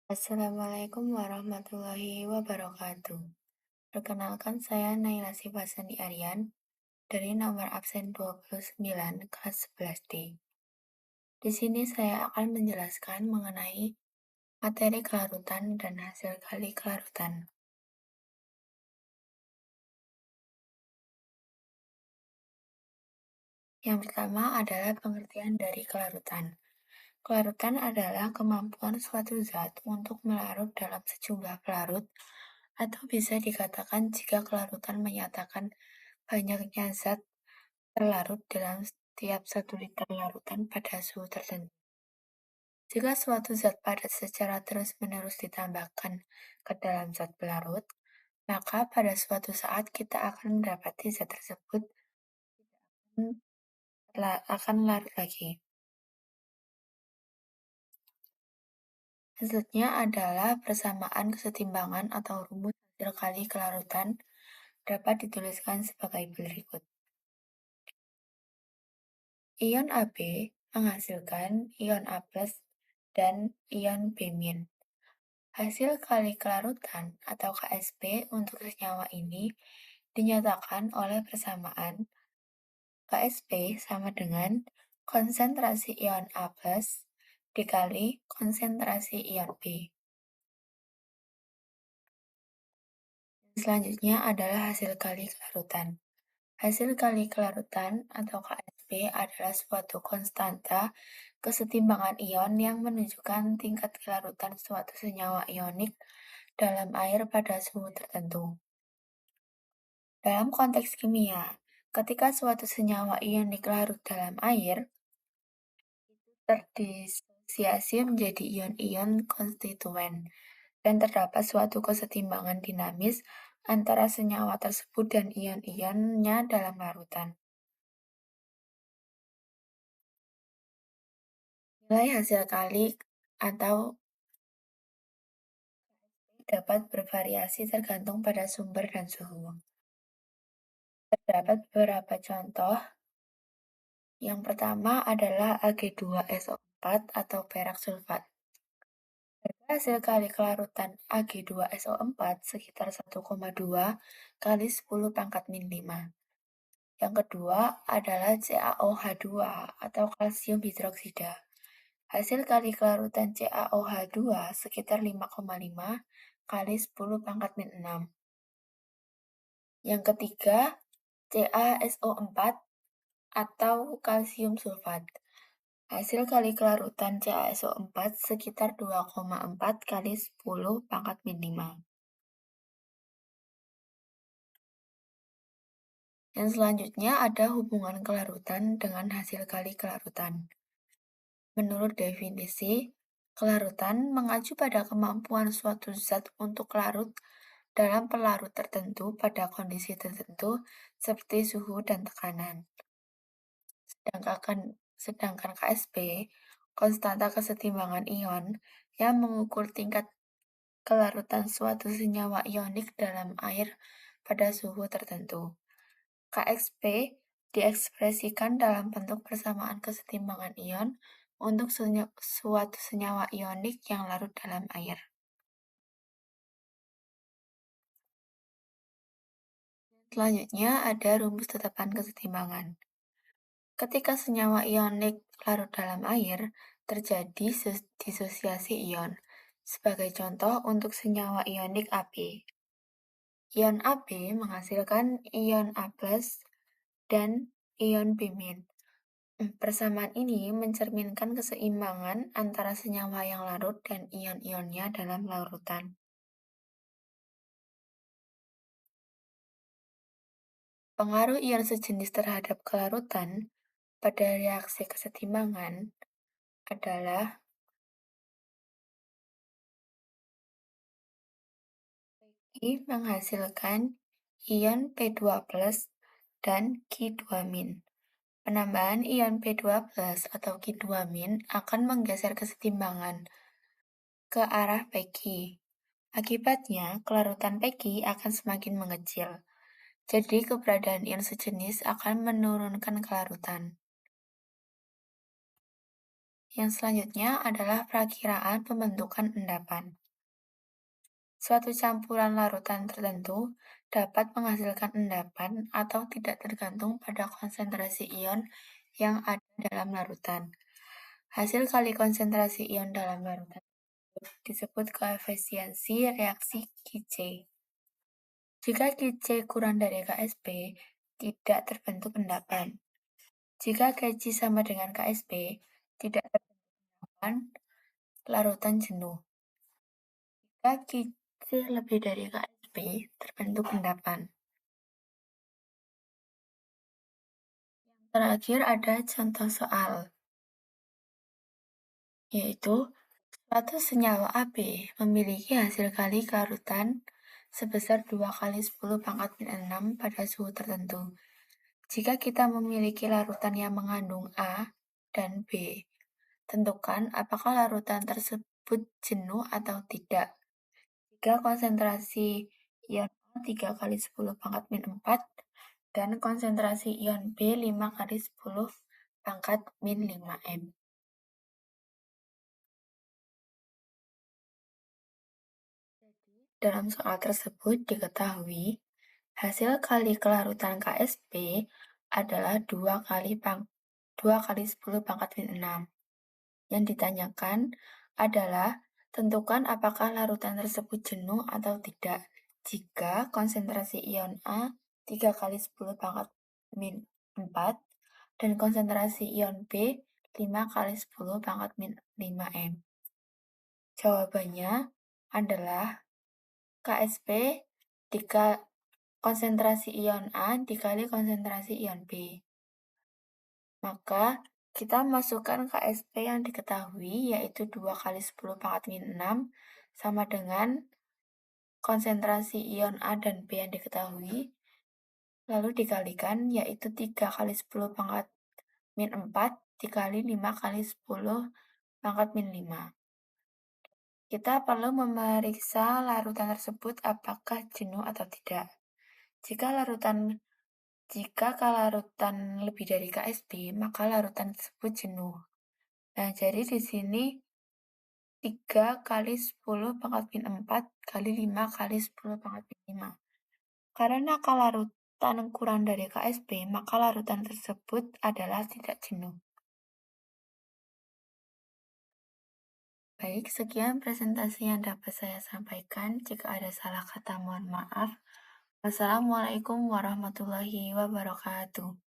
Assalamualaikum warahmatullahi wabarakatuh. Perkenalkan saya Naila Sifasani Aryan dari nomor absen 29 kelas 11D. Di sini saya akan menjelaskan mengenai materi kelarutan dan hasil kali kelarutan. Yang pertama adalah pengertian dari kelarutan. Kelarutan adalah kemampuan suatu zat untuk melarut dalam sejumlah pelarut, atau bisa dikatakan jika kelarutan menyatakan banyaknya zat terlarut dalam setiap 1 liter larutan pada suhu tertentu. Jika suatu zat padat secara terus-menerus ditambahkan ke dalam zat pelarut, maka pada suatu saat kita akan mendapati zat tersebut akan larut lagi. Hasilnya adalah persamaan kesetimbangan atau rumus hasil kali kelarutan dapat dituliskan sebagai berikut. Ion Ab menghasilkan ion A+ dan ion B-. Hasil kali kelarutan atau KSP untuk senyawa ini dinyatakan oleh persamaan KSP sama dengan konsentrasi ion A+ dikali konsentrasi ion B. Selanjutnya adalah hasil kali kelarutan. Hasil kali kelarutan atau KSP adalah suatu konstanta kesetimbangan ion yang menunjukkan tingkat kelarutan suatu senyawa ionik dalam air pada suhu tertentu. Dalam konteks kimia, ketika suatu senyawa ionik larut dalam air, terdisosiasi menjadi ion-ion konstituen, dan terdapat suatu kesetimbangan dinamis antara senyawa tersebut dan ion-ionnya dalam larutan. Nilai hasil kali atau dapat bervariasi tergantung pada sumber dan suhu. Terdapat beberapa contoh. Yang pertama adalah Ag2SO4 atau perak sulfat. Hasil kali kelarutan Ag2SO4 sekitar 1,2 kali 10 pangkat min 5. Yang kedua adalah CaOH2 atau kalsium hidroksida. Hasil kali kelarutan CaOH2 sekitar 5,5 kali 10 pangkat min 6. Yang ketiga, CaSO4 atau kalsium sulfat. Hasil kali kelarutan CaSO4 sekitar 2,4 kali 10 pangkat min 5. Yang selanjutnya ada hubungan kelarutan dengan hasil kali kelarutan. Menurut definisi, kelarutan mengacu pada kemampuan suatu zat untuk larut dalam pelarut tertentu pada kondisi tertentu seperti suhu dan tekanan. Sedangkan KSP, konstanta kesetimbangan ion, yang mengukur tingkat kelarutan suatu senyawa ionik dalam air pada suhu tertentu. KSP diekspresikan dalam bentuk persamaan kesetimbangan ion untuk suatu senyawa ionik yang larut dalam air. Selanjutnya ada rumus tetapan kesetimbangan. Ketika senyawa ionik larut dalam air, terjadi disosiasi ion. Sebagai contoh untuk senyawa ionik Ab. Ion Ab menghasilkan ion A+ dan ion B-. Persamaan ini mencerminkan keseimbangan antara senyawa yang larut dan ion-ionnya dalam larutan. Pengaruh ion sejenis terhadap kelarutan pada reaksi kesetimbangan adalah I menghasilkan ion P2+ dan Ki2-. Penambahan ion P2+ atau Ki2- akan menggeser kesetimbangan ke arah Pg. Akibatnya, kelarutan Pg akan semakin mengecil. Jadi, keberadaan ion sejenis akan menurunkan kelarutan. Yang selanjutnya adalah perakiraan pembentukan endapan. Suatu campuran larutan tertentu dapat menghasilkan endapan atau tidak tergantung pada konsentrasi ion yang ada dalam larutan. Hasil kali konsentrasi ion dalam larutan disebut koefisiensi reaksi Kc. Jika Kc kurang dari Ksp, tidak terbentuk endapan. Jika Kc sama dengan Ksp, tidak terbentuk endapan, larutan jenuh. Jika Kc lebih dari Ksp, terbentuk endapan. Terakhir ada contoh soal, yaitu suatu senyawa Ab memiliki hasil kali kelarutan sebesar 2 kali 10 pangkat min 6 pada suhu tertentu. Jika kita memiliki larutan yang mengandung A dan B, tentukan apakah larutan tersebut jenuh atau tidak. Jika konsentrasi ion A 3 kali 10 pangkat min 4 dan konsentrasi ion B 5 kali 10 pangkat min 5 M. Dalam soal tersebut diketahui hasil kali kelarutan Ksp adalah 2 kali 10 pangkat min 6. Yang ditanyakan adalah tentukan apakah larutan tersebut jenuh atau tidak. Jika konsentrasi ion A 3 kali 10 pangkat min 4 dan konsentrasi ion B 5 kali 10 pangkat min 5 M. Jawabannya adalah Ksp konsentrasi ion A dikali konsentrasi ion B. Maka kita masukkan Ksp yang diketahui yaitu 2 kali 10 pangkat min 6 sama dengan konsentrasi ion A dan B yang diketahui lalu dikalikan yaitu 3 kali 10 pangkat min 4 dikali 5 kali 10 pangkat min 5. Kita perlu memeriksa larutan tersebut apakah jenuh atau tidak. Jika larutan lebih dari Ksp, maka larutan tersebut jenuh. Nah, jadi di sini 3 kali 10 pangkat min 4 kali 5 kali 10 pangkat min 5. Karena larutan kurang dari Ksp, maka larutan tersebut adalah tidak jenuh. Baik, sekian presentasi yang dapat saya sampaikan. Jika ada salah kata, mohon maaf. Wassalamualaikum warahmatullahi wabarakatuh.